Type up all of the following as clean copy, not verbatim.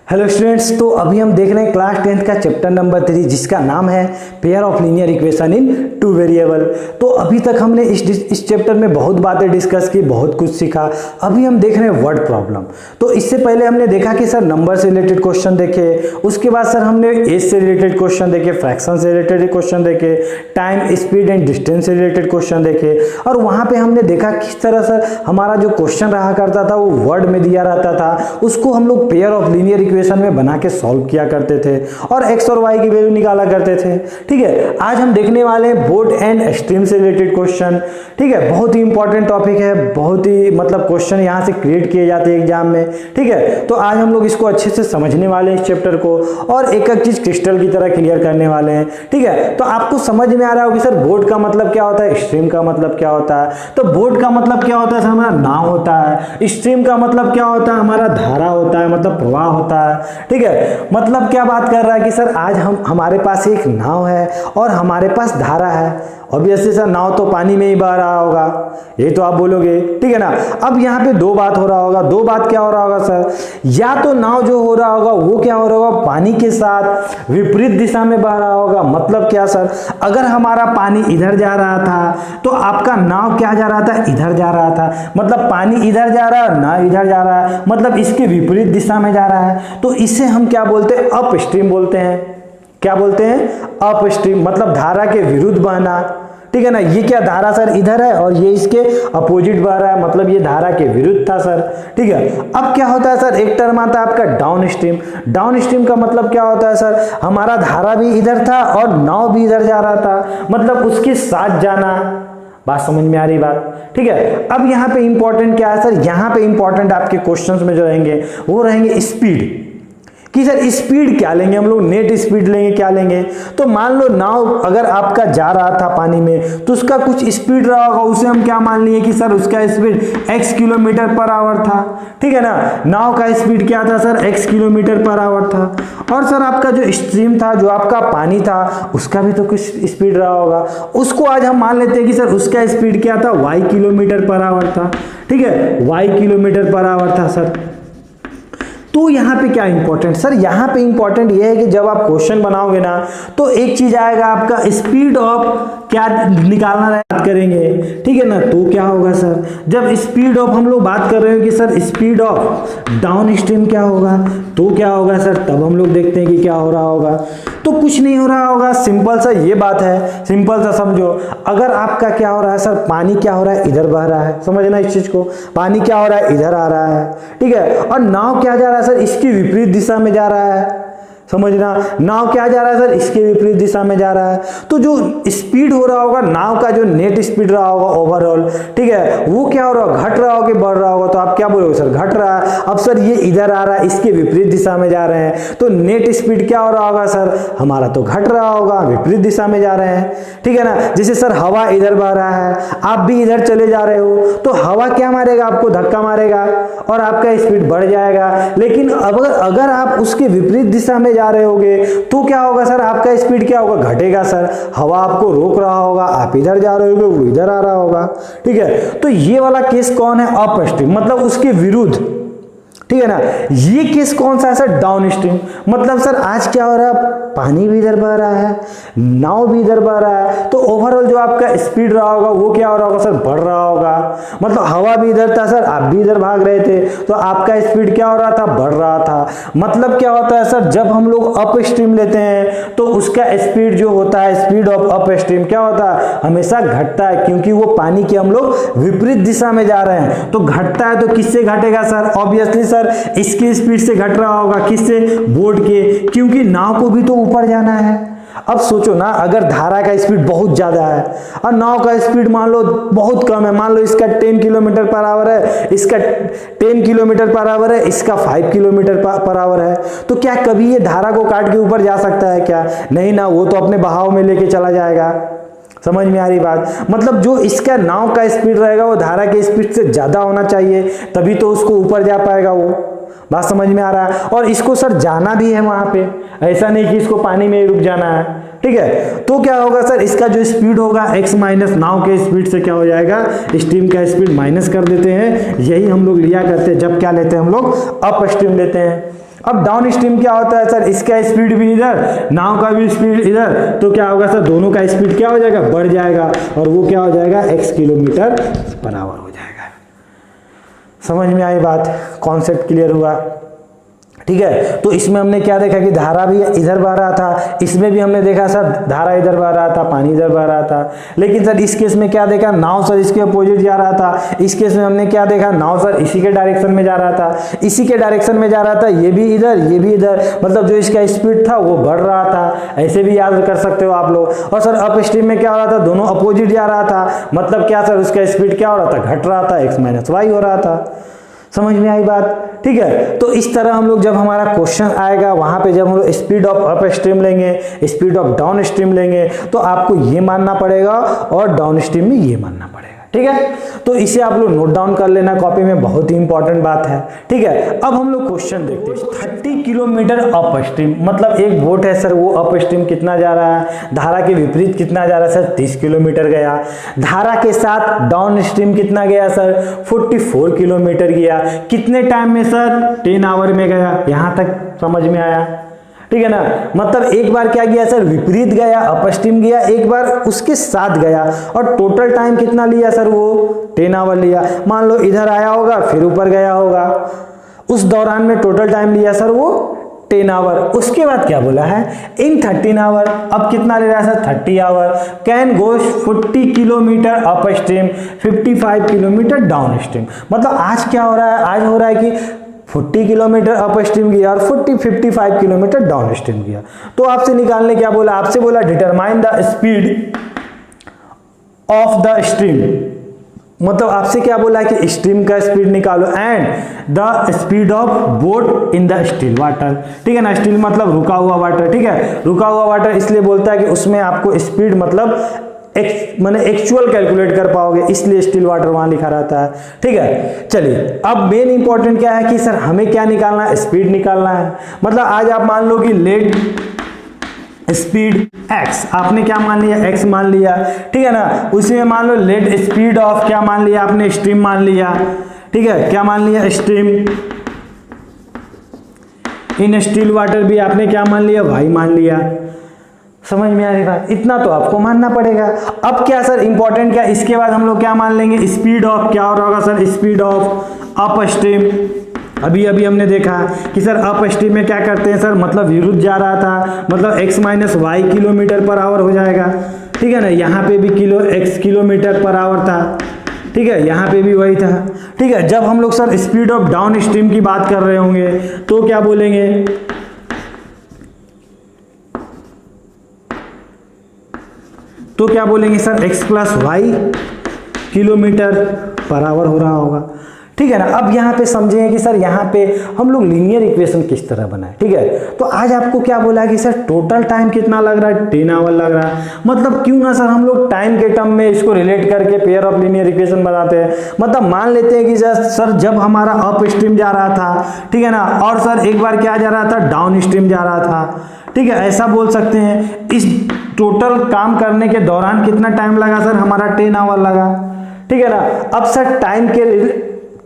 Hello students, तो अभी हम देख रहे हैं क्लास 10th का चैप्टर नंबर 3 जिसका नाम है pair of linear equation in two variable. तो अभी तक हमने इस चैप्टर में बहुत बातें डिस्कस की, बहुत कुछ सीखा। अभी हम देख रहे हैं वर्ड प्रॉब्लम। तो इससे पहले हमने देखा कि सर नंबर से रिलेटेड क्वेश्चन देखे, उसके बाद सर हमने एज से रिलेटेड क्वेश्चन देखे, फ्रैक्शन से रिलेटेड क्वेश्चन देखे, टाइम स्पीड एंड डिस्टेंस से रिलेटेड क्वेश्चन देखे। और वहाँ पर हमने देखा किस तरह सर हमारा जो क्वेश्चन रहा करता था वो वर्ड में दिया रहता था, उसको हम लोग पेयर ऑफ लीनियर इक्वेशन में बना के सॉल्व किया करते थे और एक्स और वाई की वैल्यू निकाला करते थे। ठीक है, आज हम देखने वाले हैं बोर्ड एंड स्ट्रीम से रिलेटेड क्वेश्चन। ठीक है, बहुत ही इंपॉर्टेंट टॉपिक है, बहुत ही मतलब क्वेश्चन यहां से क्रिएट किए जाते हैं एग्जाम में। ठीक है, तो आज हम लोग इसको अच्छे से समझने वाले हैं इस चैप्टर को और एक एक चीज क्रिस्टल की तरह क्लियर करने वाले हैं। ठीक है, तो आपको समझ में आ रहा होगा सर बोर्ड का मतलब क्या होता है, स्ट्रीम का मतलब क्या होता है। तो बोर्ड का मतलब क्या होता है सर, हमारा नाव होता है। स्ट्रीम का मतलब क्या होता है, हमारा धारा होता है, मतलब प्रवाह होता है। ठीक है, मतलब क्या बात कर रहा है कि सर आज हमारे पास एक नाव है और हमारे पास धारा है। ऑब्वियसली सर नाव तो पानी में ही बह रहा होगा, ये तो आप बोलोगे। ठीक है ना। अब यहाँ पे दो बात हो रहा होगा। दो बात क्या हो रहा होगा सर, या तो नाव जो हो रहा होगा वो क्या हो रहा होगा, पानी के साथ विपरीत दिशा में बह रहा होगा। मतलब क्या सर, अगर हमारा पानी इधर जा रहा था तो आपका नाव क्या जा रहा था, इधर जा रहा था। मतलब पानी इधर जा रहा है, नाव इधर जा रहा है, मतलब इसके विपरीत दिशा में जा रहा है। तो इसे हम क्या बोलते हैं, अप स्ट्रीम बोलते हैं। क्या बोलते हैं, अप स्ट्रीम, मतलब धारा के विरुद्ध बहना। ठीक है ना। ये क्या धारा सर इधर है और ये इसके अपोजिट बह रहा है, मतलब ये धारा के विरुद्ध था सर। ठीक है, अब क्या होता है सर, एक टर्म आता है आपका डाउन स्ट्रीम। डाउन स्ट्रीम का मतलब क्या होता है सर, हमारा धारा भी इधर था और नाव भी इधर जा रहा था, मतलब उसके साथ जाना। बात समझ में आ रही बात। ठीक है, अब यहाँ पे इंपॉर्टेंट क्या है सर, यहाँ पे इंपॉर्टेंट आपके क्वेश्चंस में जो रहेंगे वो रहेंगे स्पीड, कि सर स्पीड क्या लेंगे हम लोग, नेट स्पीड लेंगे, क्या लेंगे। तो मान लो नाव अगर आपका जा रहा था पानी में तो उसका कुछ स्पीड रहा होगा, उसे हम क्या मान लिए कि सर उसका speed x kilometre per our था। ठीक है ना, नाव का स्पीड क्या था sir, x kilometre per our था। और सर आपका जो स्ट्रीम था, जो आपका पानी था, उसका भी तो कुछ स्पीड रहा होगा, उसको आज हम मान लेते हैं कि सर उसका स्पीड क्या था, y किलोमीटर पर आवर था। ठीक है, y किलोमीटर पर आवर था सर। तो यहाँ पे क्या इंपॉर्टेंट सर, यहाँ पे इंपॉर्टेंट ये है कि जब आप क्वेश्चन बनाओगे ना तो एक चीज आएगा आपका स्पीड ऑफ क्या निकालना बात करेंगे। ठीक है ना, तो क्या होगा सर, जब स्पीड ऑफ हम लोग बात कर रहे हो कि sir speed of down stream क्या होगा, तो क्या होगा सर, तब हम लोग देखते हैं कि क्या हो रहा होगा। तो कुछ नहीं हो रहा होगा, सिंपल सा ये बात है, सिंपल सा समझो। अगर आपका क्या हो रहा है सर, पानी क्या हो रहा है, इधर बह रहा है, समझना इस चीज को, पानी क्या हो रहा है, इधर आ रहा है। ठीक है, और नाव क्या जा रहा है सर, इसकी विपरीत दिशा में जा रहा है। समझना, नाव क्या जा रहा है सर, इसके विपरीत दिशा में जा रहा है। तो जो स्पीड हो रहा होगा नाव का, जो नेट स्पीड रहा होगा ओवरऑल, ठीक है, वो क्या हो रहा होगा, घट रहा होगा कि बढ़ रहा होगा। तो आप क्या बोलोगे सर, घट रहा है। अब सर ये इधर आ रहा है, इसके विपरीत दिशा में जा रहे हैं, तो नेट स्पीड क्या हो रहा होगा सर, हमारा तो घट रहा होगा, विपरीत दिशा में जा रहे हैं। ठीक है ना, जैसे सर हवा इधर बह रहा है, आप भी इधर चले जा रहे हो, तो हवा क्या मारेगा, आपको धक्का मारेगा और आपका स्पीड बढ़ जाएगा। लेकिन अगर आप उसके विपरीत दिशा में जा रहे होगे तो क्या होगा सर, आपका स्पीड क्या होगा, घटेगा सर। हवा आपको रोक रहा होगा, आप इधर जा रहे होगे, वो इधर आ रहा होगा। ठीक है, तो ये वाला केस कौन है, अप स्ट्रीम, मतलब उसके विरुद्ध। ठीक है ना, ये केस कौन सा है सर, डाउन स्ट्रीम। मतलब सर आज क्या हो रहा है, पानी भी इधर बह रहा है, नाव भी इधर बह रहा है, तो ओवरऑल जो आपका स्पीड रहा होगा वो क्या हो रहा होगा सर, बढ़ रहा होगा। मतलब हवा भी इधर था सर, आप भी इधर भाग रहे थे, तो आपका स्पीड क्या हो रहा था, बढ़ रहा था। मतलब क्या होता है सर, जब हम लोग अप स्ट्रीम लेते हैं तो उसका स्पीड जो होता है, स्पीड ऑफ अप स्ट्रीम क्या होता है, हमेशा घटता है, क्योंकि वो पानी के हम लोग विपरीत दिशा में जा रहे हैं। तो घटता है तो किससे घटेगा सर, ऑब्वियसली सर इसकी स्पीड से घट रहा होगा, किससे, बोर्ड के, क्योंकि नाव को भी तो ऊपर जाना है। अब सोचो ना, अगर धारा का स्पीड बहुत ज्यादा है और नाव का स्पीड मान लो बहुत कम है, मान लो इसका 10 किलोमीटर पर आवर है, इसका 10 किलोमीटर पर आवर है, इसका 5 किलोमीटर पर आवर है, तो क्या कभी ये धारा को काट के ऊपर जा सकता है क्या, नहीं ना, वो तो अपने बहाव में लेके चला जाएगा। समझ में आ रही बात। मतलब जो इसका नाव का स्पीड रहेगा वो धारा के स्पीड से ज्यादा होना चाहिए, तभी तो उसको ऊपर जा पाएगा वो। बात समझ में आ रहा है। और इसको सर जाना भी है वहां पे, ऐसा नहीं कि इसको पानी में ही रुक जाना है, ठीक है। तो क्या होगा सर, इसका जो स्पीड होगा x माइनस नाव के स्पीड से क्या हो जाएगा, स्ट्रीम का स्पीड माइनस कर देते हैं। यही हम लोग लिया करते हैं जब क्या लेते हैं हम लोग, अप स्ट्रीम लेते हैं। अब डाउन स्ट्रीम क्या होता है सर, इसका स्पीड भी इधर, नाव का भी स्पीड इधर, तो क्या होगा सर, दोनों का स्पीड क्या हो जाएगा, बढ़ जाएगा, और वो क्या हो जाएगा, x किलोमीटर पर आवर हो जाएगा। समझ में आई बात, कॉन्सेप्ट क्लियर हुआ, ठीक है। तो इसमें हमने क्या देखा कि धारा भी इधर बह रहा था, इसमें भी हमने देखा सर धारा इधर बह रहा था, पानी इधर बह रहा था। लेकिन सर इस केस में क्या देखा, नाव सर इसके अपोजिट जा रहा था। इस केस में हमने क्या देखा, नाव सर इसी के डायरेक्शन में जा रहा था, इसी के डायरेक्शन में जा रहा था, ये भी इधर ये भी इधर, मतलब जो इसका स्पीड था वो बढ़ रहा था। ऐसे भी याद कर सकते हो आप लोग। और सर अप स्ट्रीम में क्या हो रहा था, दोनों अपोजिट जा रहा था, मतलब क्या सर, उसका स्पीड क्या हो रहा था, घट रहा था, x माइनस वाई हो रहा था। समझ में आई बात, ठीक है। तो इस तरह हम लोग जब हमारा क्वेश्चन आएगा वहां पे जब हम लोग स्पीड ऑफ अप स्ट्रीम लेंगे, स्पीड ऑफ डाउन स्ट्रीम लेंगे, तो आपको ये मानना पड़ेगा और डाउन स्ट्रीम में ये मानना पड़ेगा, ठीक है। तो इसे आप लोग नोट डाउन कर लेना कॉपी में, बहुत ही इंपॉर्टेंट बात है, ठीक है। अब हम लोग क्वेश्चन देखते हैं। 30 किलोमीटर अप स्ट्रीम, मतलब एक बोट है सर, वो अप स्ट्रीम कितना जा रहा है, धारा के विपरीत कितना जा रहा है सर, 30 किलोमीटर गया। धारा के साथ डाउन स्ट्रीम कितना गया सर, 44 किलोमीटर गया। कितने टाइम में सर, 10 आवर में गया। यहां तक समझ में आया, ठीक है ना। मतलब एक बार क्या गया सर, विपरीत गया, अप स्ट्रीम गया, एक बार उसके साथ गया, और टोटल टाइम कितना लिया सर, वो 10 आवर लिया। मान लो इधर आया होगा फिर ऊपर गया होगा, उस दौरान में टोटल टाइम लिया सर वो 10 आवर। उसके बाद क्या बोला है, इन 13 आवर, अब कितना ले रहा है sir, 30 hour, can go 40 kilometre upstream, 55 kilometre downstream. मतलब आज क्या हो रहा है, आज हो रहा है कि 40 किलोमीटर अप स्ट्रीम गया और 55 किलोमीटर डाउन स्ट्रीम गया। तो आपसे निकालने क्या बोला, आपसे बोला determine the speed of the stream, मतलब आपसे क्या बोला है कि स्ट्रीम का स्पीड निकालो, and the speed of boat in the still water, ठीक है ना। स्टिल मतलब रुका हुआ वाटर, ठीक है। रुका हुआ वाटर इसलिए बोलता है कि उसमें आपको स्पीड मतलब मैंने एक्चुअल कैलकुलेट कर पाओगे, इसलिए स्टिल वाटर वहां लिखा रहता है, ठीक है। चलिए अब मेन इंपॉर्टेंट क्या है कि सर हमें क्या निकालना है, स्पीड निकालना है। मतलब आज आप मान लो कि लेट स्पीड x, आपने क्या मान लिया, x मान लिया, ठीक है ना। उसी में मान लो लेट स्पीड ऑफ क्या मान लिया आपने, स्ट्रीम मान लिया, ठीक है। क्या मान लिया, स्ट्रीम। इन स्टिल वाटर भी आपने क्या मान लिया, y मान लिया। समझ में आ रही बात, इतना तो आपको मानना पड़ेगा। अब क्या सर इंपॉर्टेंट क्या, इसके बाद हम लोग क्या मान लेंगे, स्पीड ऑफ, क्या हो रहा होगा sir, speed of up stream. अभी हमने देखा कि सर अप स्ट्रीम में क्या करते हैं सर, मतलब विरुद्ध जा रहा था, मतलब x minus y kilometre per hour हो जाएगा, ठीक है ना। यहाँ पे भी x किलोमीटर पर आवर था, ठीक है, यहाँ पे भी वही था, ठीक है। जब हम लोग sir speed of down stream की बात कर रहे होंगे तो क्या बोलेंगे, तो क्या बोलेंगे sir, x plus y kilometre per hour हो रहा होगा, ठीक है ना। अब यहाँ पे समझें कि सर यहाँ पे हम लोग लीनियर इक्वेशन किस तरह बनाए, ठीक है। तो आज आपको क्या बोला कि सर टोटल टाइम कितना लग रहा है, 10 आवर लग रहा है। मतलब क्यों ना सर हम लोग टाइम के टर्म में इसको रिलेट करके पेयर ऑफ लीनियर इक्वेशन बनाते हैं। मतलब मान लेते हैं कि सर जब हमारा अप स्ट्रीम जा रहा था, ठीक है ना, और सर एक बार क्या जा रहा था, डाउन स्ट्रीम जा रहा था, ठीक है, ऐसा बोल सकते हैं। इस टोटल काम करने के दौरान कितना टाइम लगा सर, हमारा 10 आवर लगा, ठीक है ना। अब सर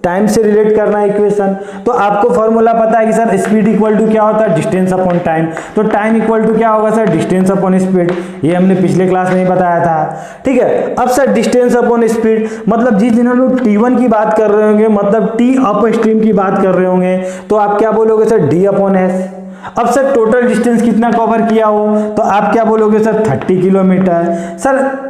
टाइम से रिलेट करना है इक्वेशन, तो आपको फॉर्मूला पता है कि सर स्पीड इक्वल टू क्या होता है, डिस्टेंस अपॉन टाइम। तो टाइम इक्वल टू क्या होगा सर, डिस्टेंस अपॉन स्पीड। ये हमने पिछले क्लास में ही बताया था, ठीक है। अब सर डिस्टेंस अपॉन स्पीड, मतलब जिस दिन हम लोग T1 की बात कर रहे होंगे, मतलब टी अप स्ट्रीम की बात कर रहे होंगे, तो आप क्या बोलोगे सर, डी अपॉन एस। अब सर टोटल डिस्टेंस कितना कवर किया हो, तो आप क्या बोलोगे सर, 30 किलोमीटर। सर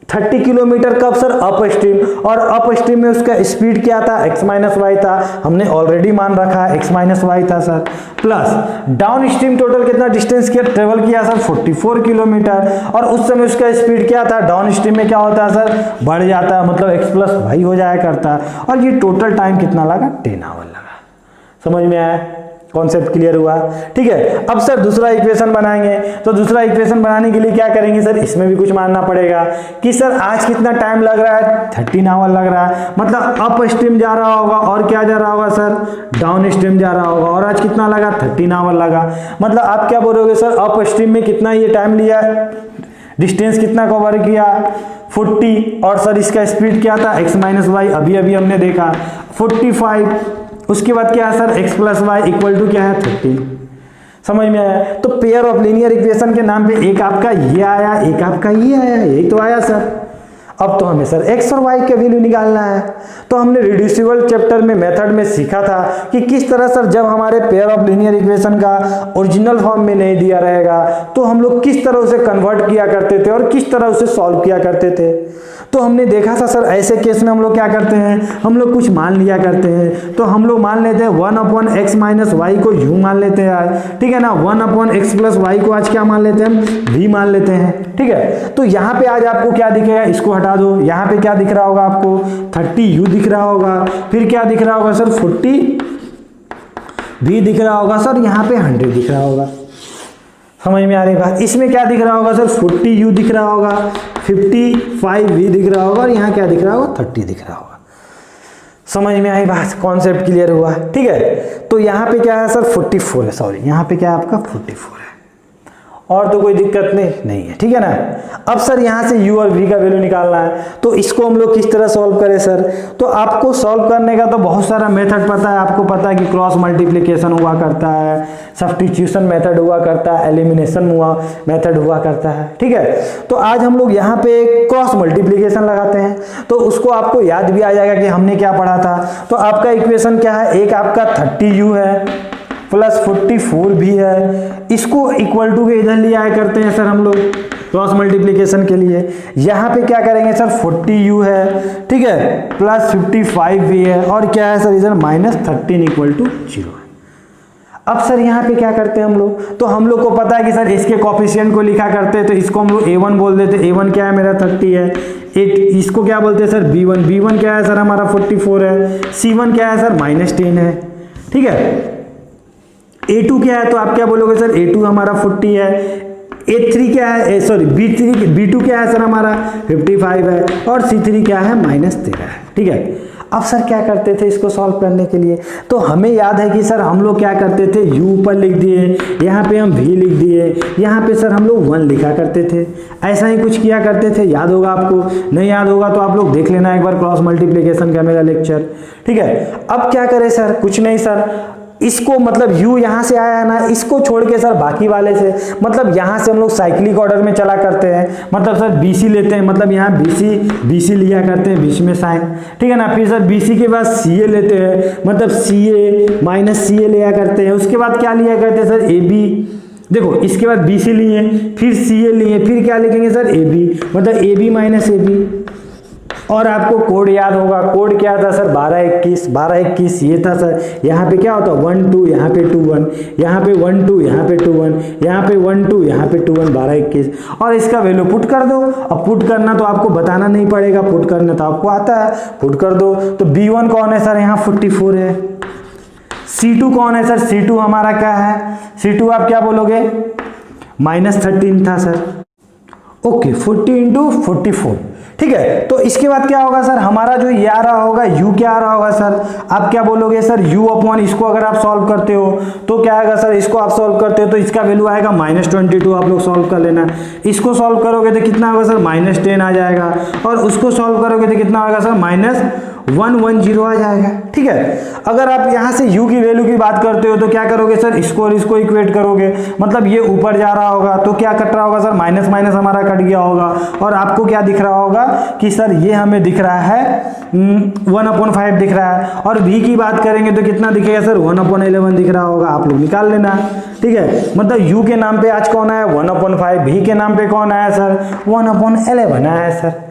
30 किलोमीटर कब सर, अप स्ट्रीम, और अप स्ट्रीम में उसका स्पीड क्या था, x माइनस वाई था, हमने ऑलरेडी मान रखा है x माइनस वाई था sir, plus down stream total कितना डिस्टेंस किया, ट्रेवल किया सर 44 किलोमीटर, और उस समय उसका स्पीड क्या था, डाउन स्ट्रीम में क्या होता है सर, बढ़ जाता है, मतलब x प्लस वाई हो जाया करता है। और ये टोटल टाइम कितना लगा, 10 आवर लगा। समझ में आया, कॉन्सेप्ट क्लियर हुआ? ठीक है। अब सर दूसरा इक्वेशन बनाएंगे, तो दूसरा इक्वेशन बनाने के लिए क्या करेंगे सर, इसमें भी कुछ मानना पड़ेगा कि सर आज कितना टाइम लग रहा है, 13 आवर लग रहा है, मतलब अप स्ट्रीम जा रहा होगा और क्या जा रहा होगा सर, डाउन स्ट्रीम जा रहा होगा, और आज कितना लगा, 13 आवर लगा। मतलब आप क्या बोलोगे सर, अप स्ट्रीम में कितना ये टाइम लिया, डिस्टेंस कितना कवर किया, 40, और सर इसका स्पीड क्या था, x माइनस वाई, अभी अभी हमने देखा 45। उसके बाद क्या है sir, x plus y equal to क्या है, 30। समझ में आया? तो पेयर ऑफ लीनियर इक्वेशन के नाम पे एक आपका ये आया, एक आपका ये आया, यही तो आया सर। अब तो हमें सर x और y के वैल्यू निकालना है। तो हमने रिड्यूसिबल चैप्टर में मेथड में सीखा था कि किस तरह सर जब हमारे पेयर ऑफ लीनियर इक्वेशन का ओरिजिनल फॉर्म में नहीं दिया रहेगा तो हम लोग किस तरह उसे कन्वर्ट किया करते थे और किस तरह उसे सॉल्व किया करते थे। तो हमने देखा था सर ऐसे केस में हम लोग क्या करते हैं, हम लोग कुछ मान लिया करते हैं। तो हम लोग मान लेते हैं 1/x माइनस वाई को u मान लेते हैं आज, ठीक है ना। 1/x प्लस वाई को आज क्या मान लेते हैं, हम v मान लेते हैं, ठीक है। तो यहाँ पे आज आपको क्या दिखेगा, इसको हटा दो, यहाँ पे क्या दिख रहा होगा आपको, 30u दिख रहा होगा, फिर क्या दिख रहा होगा सर, 40v दिख रहा होगा सर, यहाँ पे 100 दिख रहा होगा। समझ में आ रही बात? इसमें क्या दिख रहा होगा सर, 40u दिख रहा होगा, 55v दिख रहा होगा, और यहाँ क्या दिख रहा होगा, 30 दिख रहा होगा। समझ में आई बात? कॉन्सेप्ट क्लियर हुआ? ठीक है। तो यहाँ पे क्या है सर, 44 है, सॉरी यहाँ पे क्या है आपका 44 है, और तो कोई दिक्कत नहीं है, ठीक है ना। अब सर यहाँ से u और v का वैल्यू निकालना है, तो इसको हम लोग किस तरह सॉल्व करें सर। तो आपको सॉल्व करने का तो बहुत सारा मेथड पता है, आपको पता है कि क्रॉस मल्टीप्लिकेशन हुआ करता है, सब्स्टिट्यूशन मेथड हुआ करता है, एलिमिनेशन मेथड हुआ करता है, ठीक है। तो आज हम लोग यहाँ पे क्रॉस मल्टीप्लिकेशन लगाते हैं, तो उसको आपको याद भी आ जाएगा कि हमने क्या पढ़ा था। तो आपका इक्वेशन क्या है, एक आपका 30u है प्लस 44 भी है, इसको इक्वल टू के इधर ले आया करते हैं सर हम लोग क्रॉस मल्टीप्लिकेशन के लिए। यहाँ पे क्या करेंगे सर, 40u है, ठीक है, प्लस 55 भी है, और क्या है सर इधर माइनस 13 इक्वल टू 0 है। अब सर यहाँ पे क्या करते हैं हम लोग, तो हम लोग को पता है कि सर इसके कोफिशिएंट को लिखा करते हैं, तो इसको हम लोग a1 बोल देते हैं। a1 क्या है मेरा 30 है, इसको क्या बोलते हैं सर b1 क्या है सर हमारा 44 है, c1 क्या है सर -10 है, ठीक है। a2 क्या है, तो आप क्या बोलोगे सर, a2 हमारा 40 है, a3 क्या है, सॉरी b2 क्या है सर हमारा 55 है, और c3 क्या है -13 है, ठीक है। अब सर क्या करते थे इसको सॉल्व करने के लिए, तो हमें याद है कि सर हम लोग क्या करते थे, u ऊपर लिख दिए, यहाँ पे हम v लिख दिए, यहाँ पे सर हम लोग 1 लिखा करते थे, ऐसा ही कुछ किया करते थे। याद होगा आपको, नहीं याद होगा तो आप लोग देख लेना एक बार क्रॉस मल्टीप्लिकेशन का मेरा लेक्चर, ठीक है। अब क्या करें सर, कुछ नहीं सर, इसको मतलब u यहाँ से आया है ना, इसको छोड़ के सर बाकी वाले से, मतलब यहाँ से हम लोग साइक्लिक ऑर्डर में चला करते हैं, मतलब सर BC लेते हैं, मतलब यहाँ BC लिया करते हैं बीच में साइन, ठीक है ना। फिर सर BC के बाद CA लेते हैं, मतलब CA माइनस CA लिया करते हैं। उसके बाद क्या लिया करते हैं सर, AB, देखो इसके बाद BC लिए, फिर CA लिए, फिर क्या लिखेंगे सर AB, मतलब AB माइनस AB। और आपको कोड याद होगा, कोड क्या था सर 1221 ये था सर। यहाँ पे क्या होता है 1 2, यहाँ पे 2 1, यहाँ पे 1 2, यहाँ पे 2 1, यहाँ पे 1 2, यहाँ पे 2 1, 1221, और इसका वैल्यू पुट कर दो। अब पुट करना तो आपको बताना नहीं पड़ेगा, पुट करना तो आपको आता है, पुट कर दो। तो B1 कौन है सर, यहाँ 44 है। C2 कौन है सर, C2 हमारा क्या है, C2 आप क्या बोलोगे -13 था सर, ओके 40 इंटू 44, ठीक है। तो इसके बाद क्या होगा सर, हमारा जो ये आ रहा होगा u क्या आ रहा होगा सर, आप क्या बोलोगे सर u अपॉन, इसको अगर आप सॉल्व करते हो तो क्या आएगा सर, इसको आप सॉल्व करते हो तो इसका वैल्यू आएगा -22, आप लोग सॉल्व कर लेना। इसको सॉल्व करोगे तो कितना होगा सर -10 आ जाएगा, और उसको सॉल्व करोगे तो कितना होगा सर -110 आ जाएगा, ठीक है। अगर आप यहाँ से u की वैल्यू की बात करते हो तो क्या करोगे सर, इसको और इसको इक्वेट करोगे, मतलब ये ऊपर जा रहा होगा तो क्या कट रहा होगा सर, माइनस माइनस हमारा कट गया होगा, और आपको क्या दिख रहा होगा कि सर ये हमें दिख रहा है 1/5 दिख रहा है। और v की बात करेंगे तो कितना दिखेगा सर 1/11 दिख रहा होगा, आप लोग निकाल लेना, ठीक है। मतलब u के नाम पे आज कौन आया 1/5, v के नाम पे कौन आया सर 1/11 आया सर।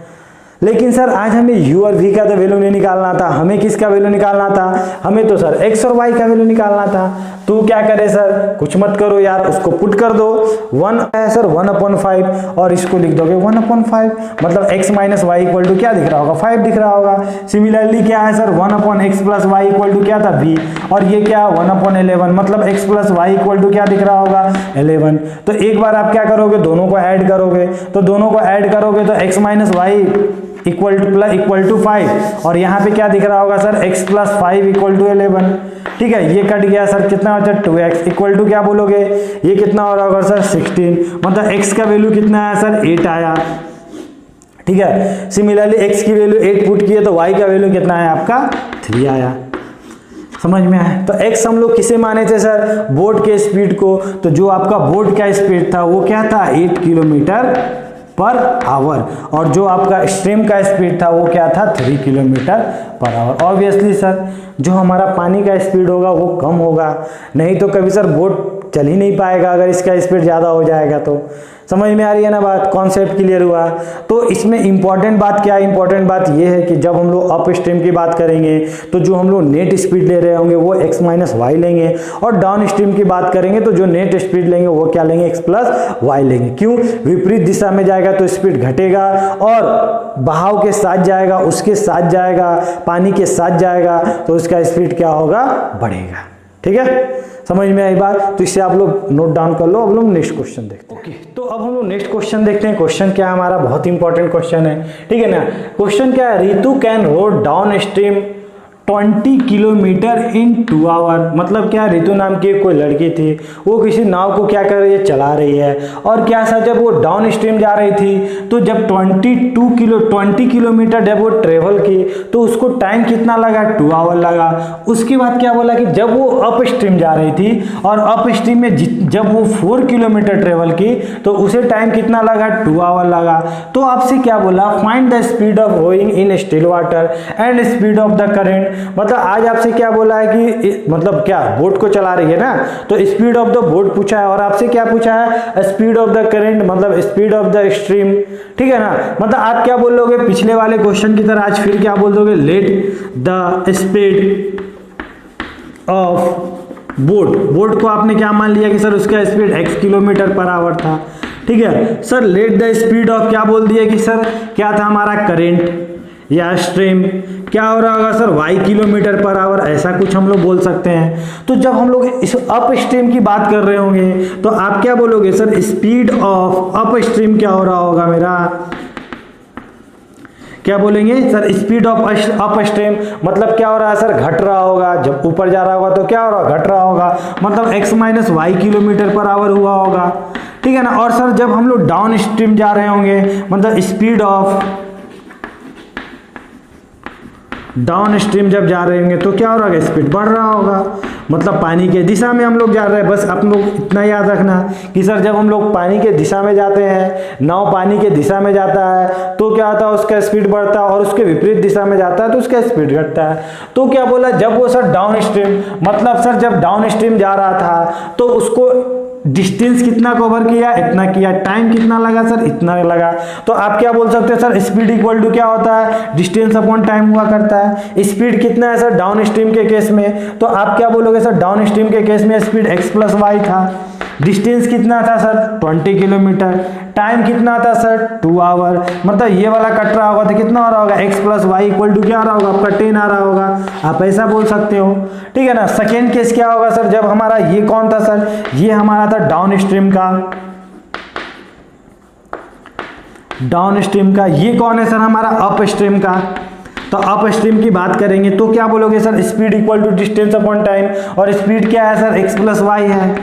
लेकिन सर आज हमें u और v का तो वैल्यू नहीं निकालना था, हमें किसका वैल्यू निकालना था, हमें तो सर x और y का वैल्यू निकालना था। तो क्या करे सर, कुछ मत करो यार, उसको पुट कर दो। 1 है सर 1/5 और इसको लिख दोगे 1/5, मतलब x minus y equal to क्या दिख रहा होगा, 5 दिख रहा होगा। सिमिलरली क्या है sir 1/x plus y equal to क्या था v, और ये क्या 1/11, मतलब x plus y equal to क्या दिख रहा होगा 11। तो एक बार आप क्या करोगे, दोनों को ऐड करोगे, तो दोनों को ऐड करोगे तो x minus y equal to 5, और यहाँ पे क्या दिख रहा होगा sir x plus 5 equal to 11। ठीक है, ये कट गया सर, कितना होता है 2x इक्वल टू क्या बोलोगे, ये कितना हो रहा होगा सर 16, मतलब x का वैल्यू कितना आया सर 8 आया। ठीक है, सिमिलरली x की वैल्यू 8 पुट किए तो y का वैल्यू कितना आया आपका 3 आया। समझ में आया। तो x हम लोग किसे माने थे सर, बोट के स्पीड को। तो जो आपका बोट का स्पीड था वो क्या था 8 किलोमीटर पर आवर, और जो आपका स्ट्रीम का स्पीड था वो क्या था 3 kilometre per our. Obviously sir जो हमारा पानी का स्पीड होगा वो कम होगा, नहीं तो कभी सर बोट चल ही नहीं पाएगा अगर इसका स्पीड ज़्यादा हो जाएगा। तो समझ में आ रही है ना बात, कॉन्सेप्ट क्लियर हुआ। तो इसमें इंपॉर्टेंट बात क्या है, इंपॉर्टेंट बात ये है कि जब हम लोग अप स्ट्रीम की बात करेंगे तो जो हम लोग नेट स्पीड ले रहे होंगे वो x माइनस वाई लेंगे, और डाउन स्ट्रीम की बात करेंगे तो जो नेट स्पीड लेंगे वो क्या लेंगे x प्लस वाई लेंगे। क्यों, विपरीत दिशा में जाएगा तो स्पीड घटेगा, और बहाव के साथ जाएगा, उसके साथ जाएगा, पानी के साथ जाएगा, तो उसका स्पीड क्या होगा बढ़ेगा। ठीक है, समझ में आई बात। तो इससे आप लोग नोट डाउन कर लो। अब लोग नेक्स्ट क्वेश्चन देखते हैं। ओके, तो अब हम लोग नेक्स्ट क्वेश्चन देखते हैं। क्वेश्चन क्या है हमारा, बहुत इंपॉर्टेंट क्वेश्चन है। ठीक है ना, क्वेश्चन क्या है, Ritu can rowed downstream 20 kilometre in 2 hour. मतलब क्या, रितु नाम की कोई लड़की थी, वो किसी नाव को क्या कर रही है, चला रही है, और क्या सर जब वो डाउन स्ट्रीम जा रही थी तो जब 20 किलोमीटर जब वो ट्रेवल की तो उसको टाइम कितना लगा 2 आवर लगा। उसके बाद क्या बोला कि जब वो अप स्ट्रीम जा रही थी और अप स्ट्रीम में जब वो 4 किलोमीटर ट्रेवल की तो उसे टाइम कितना लगा 2 आवर लगा। तो आपसे क्या बोला, find the speed of rowing in still water and speed of the current. मतलब आज आपसे क्या बोला है कि मतलब क्या बोट को चला रही है ना, तो स्पीड ऑफ द बोट पूछा है, और आपसे क्या पूछा है स्पीड ऑफ द करंट, मतलब स्पीड ऑफ द स्ट्रीम। ठीक है ना, मतलब आप क्या बोलोगे पिछले वाले क्वेश्चन की तरह आज फिर क्या बोल दोगे, let the speed of boat को आपने क्या मान लिया कि सर उसका speed x kilometre per our था। ठीक है sir, let the speed of क्या बोल दिया कि सर क्या था हमारा करेंट या स्ट्रीम, क्या हो रहा होगा sir y kilometre per our, ऐसा कुछ हम लोग बोल सकते हैं। तो जब हम लोग इस अप स्ट्रीम की बात कर रहे होंगे तो आप क्या बोलोगे sir, speed of up stream क्या हो रहा होगा मेरा, क्या बोलेंगे sir speed of up stream, मतलब क्या हो रहा है सर घट रहा होगा, जब ऊपर जा रहा होगा तो क्या हो रहा है घट रहा होगा, मतलब x minus y kilometre per hour हुआ होगा। ठीक है ना, और सर जब हम लोग डाउन स्ट्रीम जा रहे होंगे मतलब स्पीड ऑफ डाउन स्ट्रीम जब जा रहे होंगे तो क्या हो रहा है स्पीड बढ़ रहा होगा, मतलब पानी के दिशा में हम लोग जा रहे हैं। बस आप लोग इतना याद रखना कि सर जब हम लोग पानी के दिशा में जाते हैं, नाव पानी के दिशा में जाता है तो क्या होता है उसका स्पीड बढ़ता है, और उसके विपरीत दिशा में जाता है तो उसका स्पीड घटता है। तो क्या बोला, जब वो सर डाउन स्ट्रीम, मतलब सर जब डाउन स्ट्रीम जा रहा था तो उसको डिस्टेंस कितना कवर किया, इतना किया, टाइम कितना लगा सर इतना लगा। तो आप क्या बोल सकते हैं सर स्पीड इक्वल टू क्या होता है, डिस्टेंस अपॉन टाइम हुआ करता है। स्पीड कितना है सर डाउन स्ट्रीम के केस में, तो आप क्या बोलोगे सर डाउन स्ट्रीम के केस में स्पीड x प्लस वाई था, डिस्टेंस कितना था सर 20 किलोमीटर, टाइम कितना था सर 2 आवर, मतलब ये वाला कट रहा होगा तो कितना हो रहा होगा x plus y equal to क्या आ रहा होगा आपका 10 आ रहा होगा, आप ऐसा बोल सकते हो। ठीक है ना, सेकेंड केस क्या होगा सर, जब हमारा ये कौन था सर, ये हमारा था डाउन स्ट्रीम का, डाउन स्ट्रीम का, ये कौन है सर हमारा अप स्ट्रीम का। तो अप स्ट्रीम की बात करेंगे तो क्या बोलोगे sir speed equal to distance upon time, और स्पीड क्या है सर x प्लस वाई है।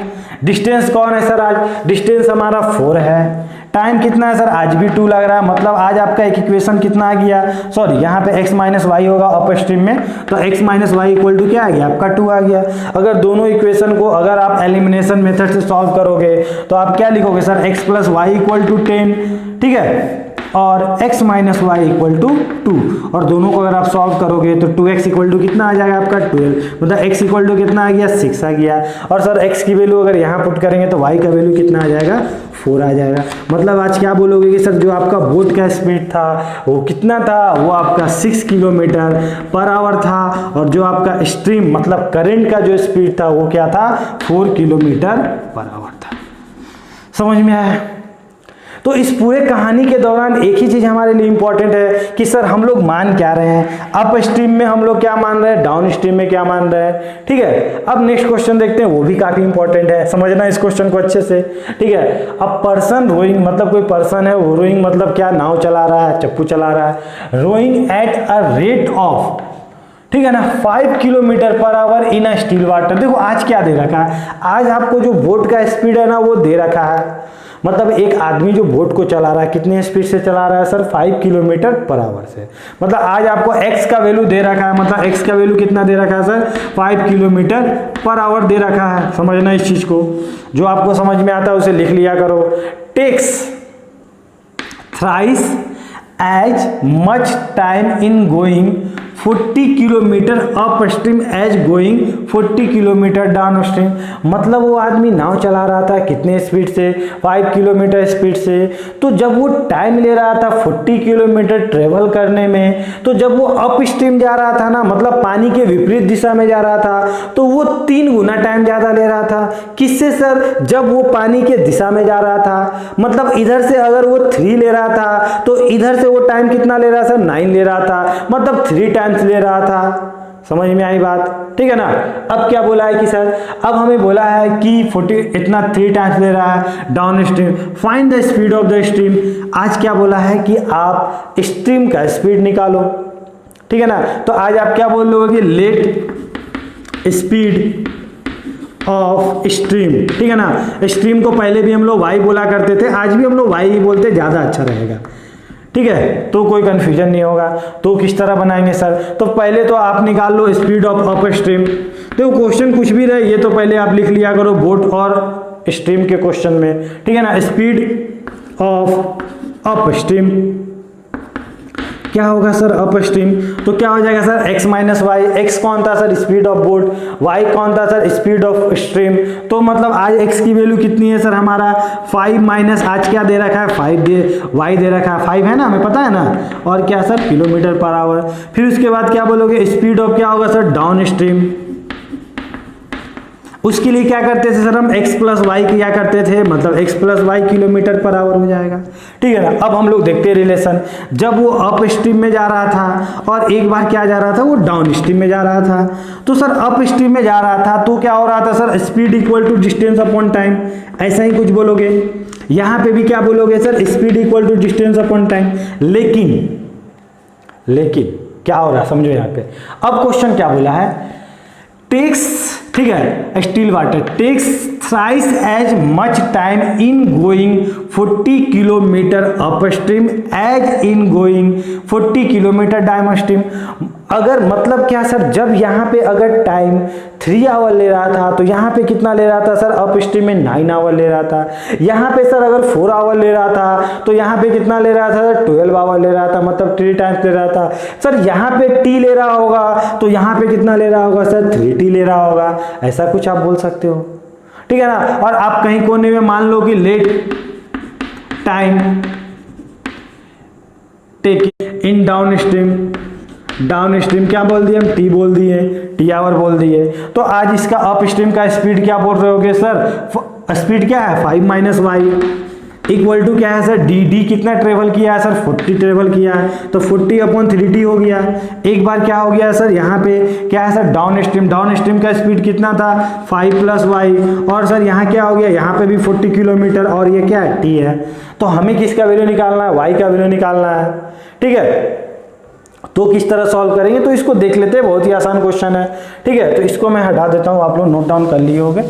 डिस्टेंस कौन है सर, आज डिस्टेंस हमारा 4 है, टाइम कितना है सर आज भी 2 लग रहा है, मतलब आज आपका एक इक्वेशन कितना आ गया, सॉरी यहाँ पे x माइनस वाई होगा अप स्ट्रीम में, तो x minus y equal to क्या आ गया आपका 2 आ गया। अगर दोनों इक्वेशन को अगर आप एलिमिनेशन मेथड से सॉल्व करोगे तो आप क्या लिखोगे sir x plus y equal to 10। ठीक है, और x minus y equal to 2, और दोनों को अगर आप सॉल्व करोगे तो 2x इक्वल टू कितना आ जाएगा आपका 12, मतलब x इक्वल टू कितना आ गया 6 आ गया। और सर x की वैल्यू अगर यहाँ पुट करेंगे तो y का वैल्यू कितना आ जाएगा 4 आ जाएगा। मतलब आज क्या बोलोगे कि सर जो आपका बोट का स्पीड था वो कितना था, वो आपका 6 किलोमीटर पर आवर था, और जो आपका स्ट्रीम मतलब करंट का जो स्पीड था वो क्या था 4 किलोमीटर पर आवर था। समझ में आया? तो इस पूरे कहानी के दौरान एक ही चीज हमारे लिए इंपॉर्टेंट है कि सर हम लोग मान क्या रहे हैं, अप स्ट्रीम में हम लोग क्या मान रहे हैं, डाउन स्ट्रीम में क्या मान रहे हैं। ठीक है, अब नेक्स्ट क्वेश्चन देखते हैं, वो भी काफी इंपॉर्टेंट है, समझना इस क्वेश्चन को अच्छे से। ठीक है, अब पर्सन रोइंग, मतलब कोई पर्सन है वो रोइंग मतलब क्या, नाव चला रहा है, चप्पू चला रहा है, rowing at a rate of, ठीक है ना, 5 kilometre per hour in a still water. देखो आज क्या दे रखा है, आज आपको जो बोट का स्पीड है ना वो दे रखा है, मतलब एक आदमी जो बोट को चला रहा है कितने स्पीड से चला रहा है सर 5 किलोमीटर पर आवर से। मतलब आज आपको x का वैल्यू दे रखा है, मतलब x का वैल्यू कितना दे रखा है सर 5 किलोमीटर पर आवर दे रखा है। समझना इस चीज को, जो आपको समझ में आता है उसे लिख लिया करो। Takes thrice as much time in going 40 kilometre upstream as going 40 kilometre downstream. मतलब वो आदमी नाव चला रहा था कितने स्पीड से, 5 किलोमीटर स्पीड से। तो जब वो टाइम ले रहा था 40 किलोमीटर ट्रेवल करने में, तो जब वो अप स्ट्रीम जा रहा था ना, मतलब पानी के विपरीत दिशा में जा रहा था, तो वो 3 गुना टाइम ज्यादा ले रहा था। किससे सर, जब वो पानी के दिशा में जा रहा था, मतलब इधर से अगर वो 3 ले रहा था तो इधर से वो टाइम कितना ले रहा था, 9 ले रहा था, मतलब 3 टाइम्स ले रहा था। समझ में आई बात? ठीक है ना। अब क्या बोला है कि सर, अब हमें बोला है कि 40 इतना 3 टाइम्स ले रहा है down stream, find the speed of the stream. आज क्या बोला है कि आप स्ट्रीम का स्पीड निकालो, ठीक है ना। तो आज आप क्या बोल रहे हो कि लेट स्पीड ऑफ स्ट्रीम, ठीक है ना। स्ट्रीम को पहले भी हम लोग वाई बोला करते थे, आज भी हम लोग वाई ही बोलते, ज्यादा अच्छा रहेगा, ठीक है, तो कोई कंफ्यूजन नहीं होगा। तो किस तरह बनाएंगे सर, तो पहले तो आप निकाल लो स्पीड ऑफ अप स्ट्रीम। तो क्वेश्चन कुछ भी रहे ये तो पहले आप लिख लिया करो बोट और स्ट्रीम के क्वेश्चन में, ठीक है ना। स्पीड ऑफ अप स्ट्रीम क्या होगा सर, अप स्ट्रीम, तो क्या हो जाएगा sir x minus y. X कौन था sir, speed of boat, y कौन था सर, स्पीड ऑफ स्ट्रीम। तो मतलब आज x की वैल्यू कितनी है सर हमारा 5 माइनस, आज क्या दे रखा है 5 y दे रखा है 5 है ना, हमें पता है ना, और क्या सर किलोमीटर पर आवर। फिर उसके बाद क्या बोलोगे, स्पीड ऑफ क्या होगा सर डाउन स्ट्रीम। उसके लिए क्या करते थे सर हम x प्लस वाई किया करते थे, मतलब x plus y kilometre per hour हो जाएगा, ठीक है ना। अब हम लोग देखते हैं रिलेशन, जब वो अप स्ट्रीम में जा रहा था और एक बार क्या जा रहा था वो डाउन स्ट्रीम में जा रहा था, तो सर अप स्ट्रीम में जा रहा था तो क्या हो रहा था sir, speed equal to distance upon time, ऐसा ही कुछ बोलोगे। यहां पे भी क्या बोलोगे sir, speed equal to distance upon time. लेकिन क्या हो रहा है समझो यहाँ पे। अब क्वेश्चन क्या बोला है, टेक्स, ठीक है, still water takes thrice as much time in going 40 kilometre upstream as in going 40 kilometre downstream. अगर मतलब क्या सर, जब यहाँ पे अगर टाइम 3 आवर ले रहा था तो यहाँ पे कितना ले रहा था सर, अप स्ट्रीम में 9 आवर ले रहा था। यहाँ पे सर अगर 4 आवर ले रहा था तो यहाँ पे कितना ले रहा था सर, 12 आवर ले रहा था, मतलब 3 टाइम्स ले रहा था। सर यहाँ पे टी ले रहा होगा तो यहाँ पे कितना ले रहा होगा सर, 3t ले रहा होगा, ऐसा कुछ आप बोल सकते हो, ठीक है ना। और आप कहीं कोने में मान लो कि लेट टाइम टेक इन डाउन स्ट्रीम, डाउन स्ट्रीम क्या बोल दिए हम, टी बोल दिए, टी आवर बोल दिए। तो आज इसका अप स्ट्रीम का स्पीड क्या बोल रहे होगे सर, स्पीड क्या है 5 माइनस वाई इक्वल टू क्या है सर, डी कितना ट्रेवल किया है सर 40 ट्रेवल किया है, तो 40 अपॉन 3t हो गया। एक बार क्या हो गया सर, यहाँ पे क्या है सर डाउन स्ट्रीम का स्पीड कितना था 5 प्लस वाई, और सर यहाँ क्या हो गया, यहाँ पे भी 40 किलोमीटर और ये क्या है टी है। तो हमें किसका वैल्यू निकालना है, वाई का वैल्यू निकालना है, ठीक है। तो किस तरह सॉल्व करेंगे, तो इसको देख लेते हैं, बहुत ही आसान क्वेश्चन है, ठीक है। तो इसको मैं हटा देता हूँ, आप लोग नोट डाउन कर लिए होंगे।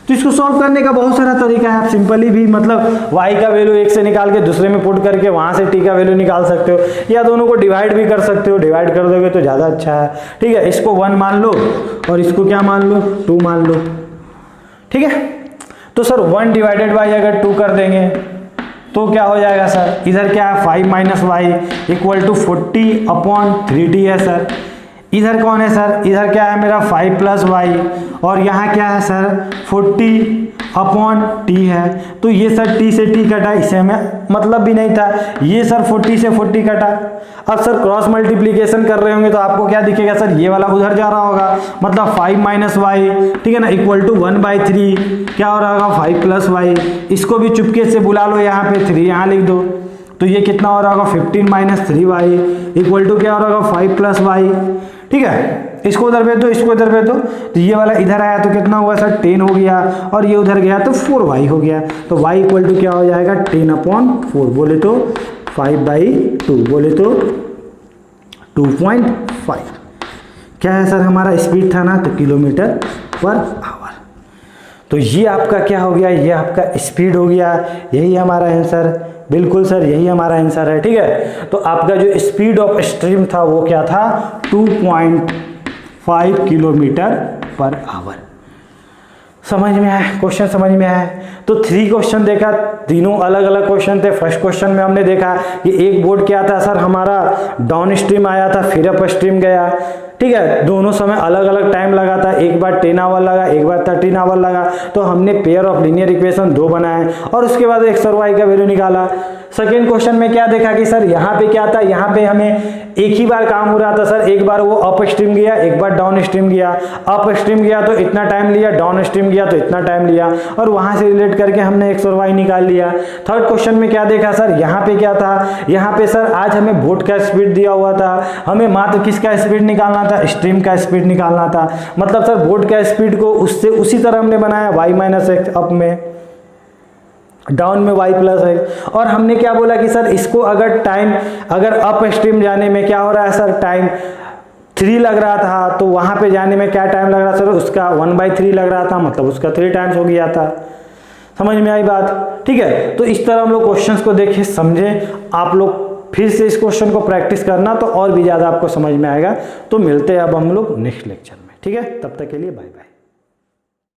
तो इसको सॉल्व करने का बहुत सारा तरीका है, आप सिंपली भी मतलब y का वैल्यू एक से निकाल के दूसरे में पुट करके वहां से t का वैल्यू निकाल सकते हो, या दोनों को डिवाइड भी कर सकते हो, डिवाइड कर दोगे तो ज़्यादा अच्छा है, ठीक है। इसको 1 मान लो और इसको क्या मान लो 2 मान लो, ठीक है। तो सर 1 डिवाइडेड बाई अगर 2 कर देंगे तो क्या हो जाएगा सर, इधर क्या है 5 minus y equal to 40/3t है सर। इधर कौन है सर, इधर क्या है मेरा 5 प्लस वाई, और यहाँ क्या है सर 40/t है। तो ये सर t से t कटा, इसे हमें मतलब भी नहीं था, ये सर 40 से 40 कटा। अब सर क्रॉस मल्टीप्लीकेशन कर रहे होंगे तो आपको क्या दिखेगा सर, ये वाला उधर जा रहा होगा, मतलब 5 माइनस वाई, ठीक है ना, इक्वल टू 1/3 क्या हो रहा होगा 5 प्लस वाई। इसको भी चुपके से बुला लो, यहाँ पे 3 यहाँ लिख दो, तो ये कितना हो रहा होगा 15 माइनस 3y इक्वल टू क्या हो रहा होगा 5 प्लस वाई, ठीक है। इसको उधर भेज दो, इसको इधर भेज दो, तो ये वाला इधर आया तो कितना हुआ सर 10 हो गया, और ये उधर गया तो 4y हो गया। तो y इक्वल टू क्या हो जाएगा 10/4, बोले तो 5/2, बोले तो 2.5। क्या है सर हमारा स्पीड था ना, तो किलोमीटर पर आवर। तो ये आपका क्या हो गया, ये आपका स्पीड हो गया, यही हमारा आंसर, बिल्कुल सर यही हमारा आंसर है, ठीक है। तो आपका जो स्पीड ऑफ स्ट्रीम था वो क्या था 2.5 किलोमीटर पर आवर। समझ में आया, क्वेश्चन समझ में आया। तो 3 क्वेश्चन देखा, तीनों अलग अलग क्वेश्चन थे। फर्स्ट क्वेश्चन में हमने देखा कि एक बोर्ड क्या था सर हमारा डाउन स्ट्रीम आया था, फिर अप स्ट्रीम गया, ठीक है, दोनों समय अलग अलग टाइम लगा था, एक बार 10 आवर लगा, एक बार 13 आवर लगा। तो हमने पेयर ऑफ लीनियर इक्वेशन 2 बनाए और उसके बाद x और y का वैल्यू निकाला। सेकेंड क्वेश्चन में क्या देखा कि सर यहाँ पे क्या था, यहाँ पे हमें एक ही बार काम हो रहा था सर, एक बार वो अप स्ट्रीम गया, एक बार डाउन स्ट्रीम गया। अप स्ट्रीम गया तो इतना टाइम लिया, डाउन स्ट्रीम गया तो इतना टाइम लिया, और वहां से रिलेट करके हमने x और y निकाल लिया। थर्ड क्वेश्चन में क्या देखा सर, यहाँ पे क्या था, यहाँ पे सर आज हमें बोट का स्पीड दिया हुआ था, हमें मात्र किसका स्पीड निकालना था, स्ट्रीम का स्पीड निकालना था। मतलब सर बोट का स्पीड को उससे उसी तरह हमने बनाया y माइनस एक्स, अप में, डाउन में y प्लस है। और हमने क्या बोला कि सर इसको अगर टाइम, अगर अप स्ट्रीम जाने में क्या हो रहा है सर, टाइम 3 लग रहा था, तो वहां पे जाने में क्या टाइम लग रहा सर, उसका 1/3 लग रहा था, मतलब उसका 3 टाइम्स हो गया था। समझ में आई बात, ठीक है। तो इस तरह हम लोग क्वेश्चंस को देखें, समझें। आप लोग फिर से इस क्वेश्चन को प्रैक्टिस करना तो और भी ज्यादा आपको समझ में आएगा। तो मिलते हैं अब हम लोग नेक्स्ट लेक्चर में, ठीक है। तब तक के लिए बाय बाय।